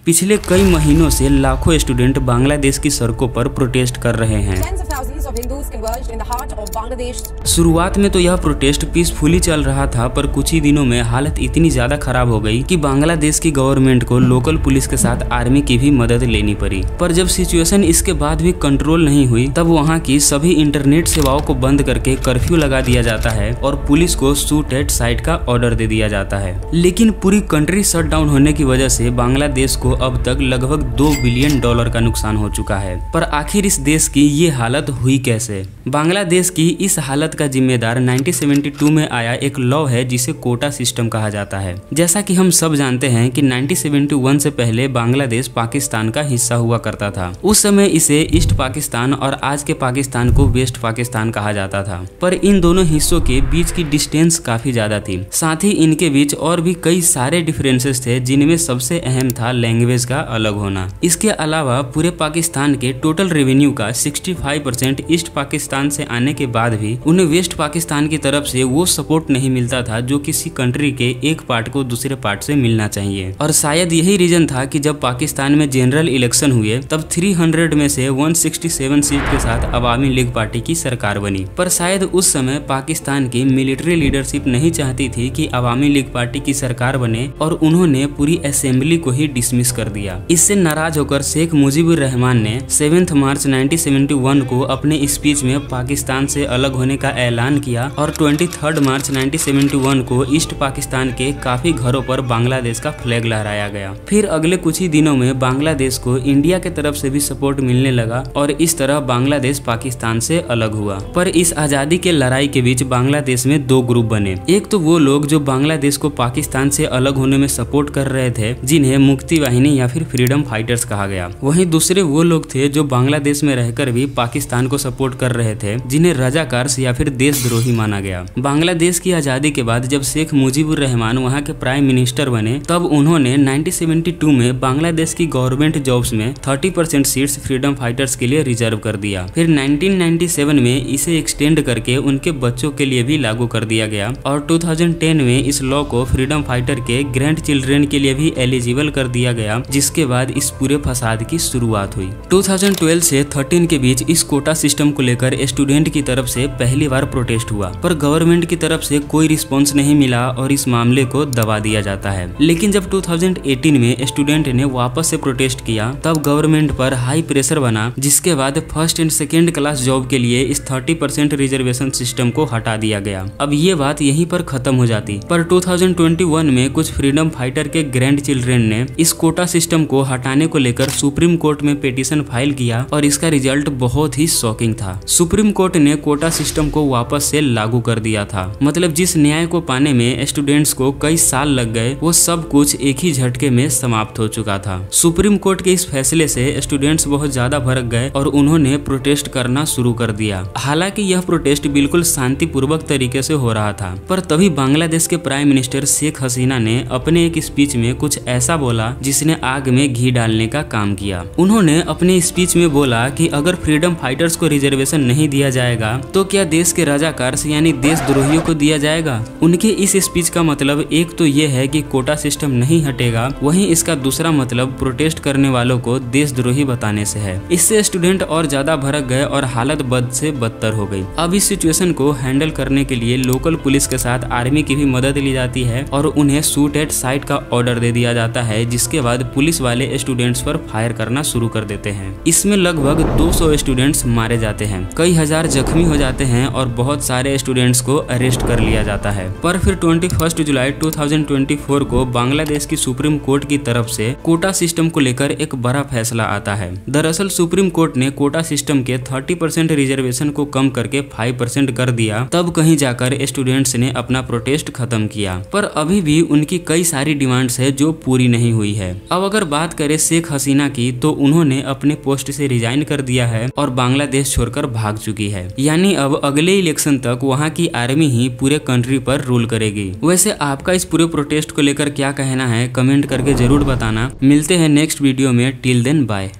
पिछले कई महीनों से लाखों स्टूडेंट बांग्लादेश की सड़कों पर प्रोटेस्ट कर रहे हैं। शुरुआत में तो यह प्रोटेस्ट पीसफुली चल रहा था, पर कुछ ही दिनों में हालत इतनी ज्यादा खराब हो गई कि बांग्लादेश की गवर्नमेंट को लोकल पुलिस के साथ आर्मी की भी मदद लेनी पड़ी। पर जब सिचुएशन इसके बाद भी कंट्रोल नहीं हुई, तब वहां की सभी इंटरनेट सेवाओं को बंद करके कर्फ्यू लगा दिया जाता है और पुलिस को शूट एट साइट का ऑर्डर दे दिया जाता है। लेकिन पूरी कंट्री शट डाउन होने की वजह से बांग्लादेश को अब तक लगभग $2 बिलियन का नुकसान हो चुका है। पर आखिर इस देश की ये हालत हुई कैसे? बांग्लादेश की इस हालत का जिम्मेदार 1972 में आया एक लॉ है जिसे कोटा सिस्टम कहा जाता है। जैसा कि हम सब जानते हैं कि 1971 से पहले बांग्लादेश पाकिस्तान का हिस्सा हुआ करता था। उस समय इसे ईस्ट पाकिस्तान और आज के पाकिस्तान को वेस्ट पाकिस्तान कहा जाता था। पर इन दोनों हिस्सों के बीच की डिस्टेंस काफी ज्यादा थी। साथ ही इनके बीच और भी कई सारे डिफरेंसेस थे, जिनमें सबसे अहम था लैंग्वेज का अलग होना। इसके अलावा पूरे पाकिस्तान के टोटल रेवेन्यू का 65% ईस्ट पाकिस्तान से आने के बाद भी उन्हें वेस्ट पाकिस्तान की तरफ से वो सपोर्ट नहीं मिलता था जो किसी कंट्री के एक पार्ट को दूसरे पार्ट से मिलना चाहिए। और शायद यही रीजन था कि जब पाकिस्तान में जनरल इलेक्शन हुए तब 300 में से 167 सीट के साथ अवामी लीग पार्टी की सरकार बनी। पर शायद उस समय पाकिस्तान की मिलिट्री लीडरशिप नहीं चाहती थी कि अवामी लीग पार्टी की सरकार बने और उन्होंने पूरी असेंबली को ही डिसमिस कर दिया। इससे नाराज होकर शेख मुजीबुर रहमान ने 7 मार्च 1971 को अपने स्पीच में पाकिस्तान से अलग होने का ऐलान किया और 23 मार्च 1971 को ईस्ट पाकिस्तान के काफी घरों पर बांग्लादेश का फ्लैग लहराया गया। फिर अगले कुछ ही दिनों में बांग्लादेश को इंडिया के तरफ से भी सपोर्ट मिलने लगा और इस तरह बांग्लादेश पाकिस्तान से अलग हुआ। पर इस आजादी के लड़ाई के बीच बांग्लादेश में 2 ग्रुप बने। एक तो वो लोग जो बांग्लादेश को पाकिस्तान से अलग होने में सपोर्ट कर रहे थे, जिन्हें मुक्ति वाहिनी या फिर फ्रीडम फाइटर्स कहा गया। वहीं दूसरे वो लोग थे जो बांग्लादेश में रहकर भी पाकिस्तान को सपोर्ट कर रहे थे, जिन्हें रजाकार्स या फिर देशद्रोही माना गया। बांग्लादेश की आजादी के बाद जब शेख मुजीबुर रहमान वहां के प्राइम मिनिस्टर बने, तब उन्होंने 1972 में बांग्लादेश की गवर्नमेंट जॉब्स में 30% सीट्स फ्रीडम फाइटर्स के लिए रिजर्व कर दिया। फिर 1997 में इसे एक्सटेंड करके उनके बच्चों के लिए भी लागू कर दिया गया और 2010 में इस लॉ को फ्रीडम फाइटर के ग्रैंड चिल्ड्रेन के लिए भी एलिजिबल कर दिया गया, जिसके बाद इस पूरे फसाद की शुरुआत हुई। 2012 से 13 के बीच इस कोटा सिस्टम को लेकर स्टूडेंट की तरफ से पहली बार प्रोटेस्ट हुआ, पर गवर्नमेंट की तरफ से कोई रिस्पॉन्स नहीं मिला और इस मामले को दबा दिया जाता है। लेकिन जब 2018 में स्टूडेंट ने वापस से प्रोटेस्ट किया, तब गवर्नमेंट पर हाई प्रेशर बना, जिसके बाद first and second class job के लिए इस 30% रिजर्वेशन सिस्टम को हटा दिया गया। अब ये बात यहीं पर खत्म हो जाती, पर 2021 में कुछ फ्रीडम फाइटर के ग्रैंड चिल्ड्रेन ने इस कोटा सिस्टम को हटाने को लेकर सुप्रीम कोर्ट में पिटीशन फाइल किया और इसका रिजल्ट बहुत ही शॉकिंग था। सुप्रीम कोर्ट ने कोटा सिस्टम को वापस से लागू कर दिया था। मतलब जिस न्याय को पाने में स्टूडेंट्स को कई साल लग गए, वो सब कुछ एक ही झटके में समाप्त हो चुका था। सुप्रीम कोर्ट के इस फैसले से स्टूडेंट्स बहुत ज्यादा भड़क गए और उन्होंने प्रोटेस्ट करना शुरू कर दिया। हालांकि यह प्रोटेस्ट बिल्कुल शांतिपूर्वक तरीके से हो रहा था, पर तभी बांग्लादेश के प्राइम मिनिस्टर शेख हसीना ने अपने एक स्पीच में कुछ ऐसा बोला जिसने आग में घी डालने का काम किया। उन्होंने अपने स्पीच में बोला कि अगर फ्रीडम फाइटर्स को रिजर्वेशन नहीं दिया जाएगा तो क्या देश के रजाकार्स यानी देशद्रोहियों को दिया जाएगा। उनके इस स्पीच का मतलब एक तो ये है कि कोटा सिस्टम नहीं हटेगा, वहीं इसका दूसरा मतलब प्रोटेस्ट करने वालों को देशद्रोही बताने से है। इससे स्टूडेंट और ज्यादा भड़क गए और हालत बद से बदतर हो गई। अब इस सिचुएशन को हैंडल करने के लिए लोकल पुलिस के साथ आर्मी की भी मदद ली जाती है और उन्हें शूट एट साइट का ऑर्डर दे दिया जाता है, जिसके बाद पुलिस वाले स्टूडेंट्स पर फायर करना शुरू कर देते हैं। इसमें लगभग 200 स्टूडेंट्स मारे जाते हैं, कई हजार जख्मी हो जाते हैं और बहुत सारे स्टूडेंट्स को अरेस्ट कर लिया जाता है। पर फिर 21 जुलाई 2024 को बांग्लादेश की सुप्रीम कोर्ट की तरफ से कोटा सिस्टम को लेकर एक बड़ा फैसला आता है। दरअसल सुप्रीम कोर्ट ने कोटा सिस्टम के 30% रिजर्वेशन को कम करके 5% कर दिया। तब कहीं जाकर स्टूडेंट्स ने अपना प्रोटेस्ट खत्म किया, पर अभी भी उनकी कई सारी डिमांड्स है जो पूरी नहीं हुई है। अब अगर बात करें शेख हसीना की, तो उन्होंने अपने पोस्ट से रिजाइन कर दिया है और बांग्लादेश छोड़कर भाग चुकी है। यानी अब अगले इलेक्शन तक वहाँ की आर्मी ही पूरे कंट्री पर रूल करेगी। वैसे आपका इस पूरे प्रोटेस्ट को लेकर क्या कहना है, कमेंट करके जरूर बताना। मिलते हैं नेक्स्ट वीडियो में। Till then bye.